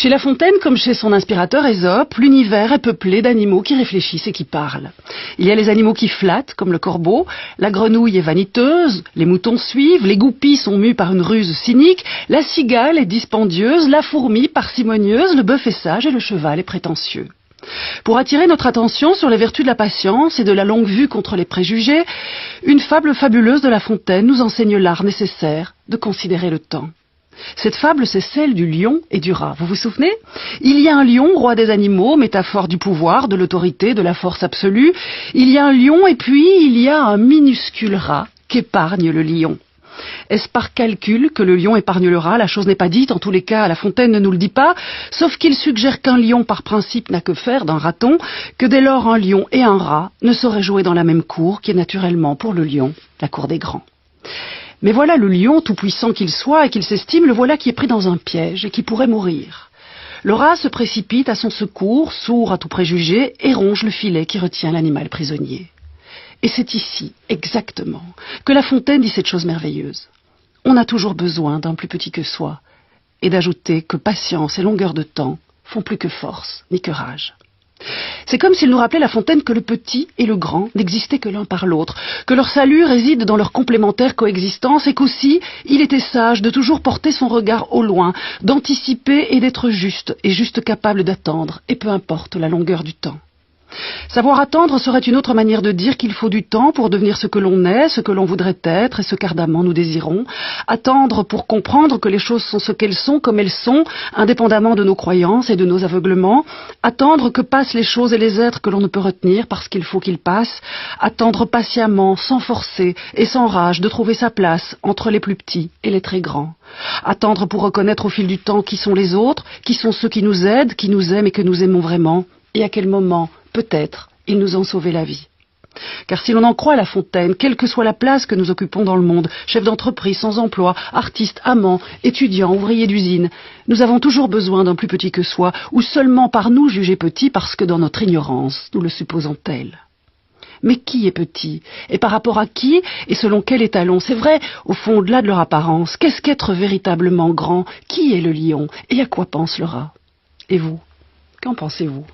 Chez La Fontaine, comme chez son inspirateur Ésope, l'univers est peuplé d'animaux qui réfléchissent et qui parlent. Il y a les animaux qui flattent, comme le corbeau, la grenouille est vaniteuse, les moutons suivent, les goupilles sont mues par une ruse cynique, la cigale est dispendieuse, la fourmi parcimonieuse, le bœuf est sage et le cheval est prétentieux. Pour attirer notre attention sur les vertus de la patience et de la longue vue contre les préjugés, une fable fabuleuse de La Fontaine nous enseigne l'art nécessaire de considérer le temps. Cette fable, c'est celle du lion et du rat. Vous vous souvenez? Il y a un lion, roi des animaux, métaphore du pouvoir, de l'autorité, de la force absolue. Il y a un lion et puis il y a un minuscule rat qu'épargne le lion. Est-ce par calcul que le lion épargne le rat? La chose n'est pas dite, en tous les cas, La Fontaine ne nous le dit pas, sauf qu'il suggère qu'un lion, par principe, n'a que faire d'un raton, que dès lors un lion et un rat ne sauraient jouer dans la même cour, qui est naturellement, pour le lion, la cour des grands. Mais voilà le lion, tout puissant qu'il soit et qu'il s'estime, le voilà qui est pris dans un piège et qui pourrait mourir. Le rat se précipite à son secours, sourd à tout préjugé, et ronge le filet qui retient l'animal prisonnier. Et c'est ici, exactement, que La Fontaine dit cette chose merveilleuse. On a toujours besoin d'un plus petit que soi, et d'ajouter que patience et longueur de temps font plus que force, ni que rage. C'est comme s'il nous rappelait La Fontaine que le petit et le grand n'existaient que l'un par l'autre, que leur salut réside dans leur complémentaire coexistence et qu'aussi il était sage de toujours porter son regard au loin, d'anticiper et d'être juste, et juste capable d'attendre, et peu importe la longueur du temps. Savoir attendre serait une autre manière de dire qu'il faut du temps pour devenir ce que l'on est, ce que l'on voudrait être et ce qu'ardemment nous désirons. Attendre pour comprendre que les choses sont ce qu'elles sont, comme elles sont, indépendamment de nos croyances et de nos aveuglements. Attendre que passent les choses et les êtres que l'on ne peut retenir parce qu'il faut qu'ils passent. Attendre patiemment, sans forcer et sans rage de trouver sa place entre les plus petits et les très grands. Attendre pour reconnaître au fil du temps qui sont les autres, qui sont ceux qui nous aident, qui nous aiment et que nous aimons vraiment, et à quel moment peut-être, ils nous ont sauvé la vie. Car si l'on en croit La Fontaine, quelle que soit la place que nous occupons dans le monde, chef d'entreprise, sans emploi, artiste, amant, étudiant, ouvrier d'usine, nous avons toujours besoin d'un plus petit que soi, ou seulement par nous jugé petit parce que dans notre ignorance, nous le supposons tel. Mais qui est petit? Et par rapport à qui? Et selon quel étalon? C'est vrai, au fond, au-delà de leur apparence, qu'est-ce qu'être véritablement grand? Qui est le lion? Et à quoi pense le rat? Et vous? Qu'en pensez-vous?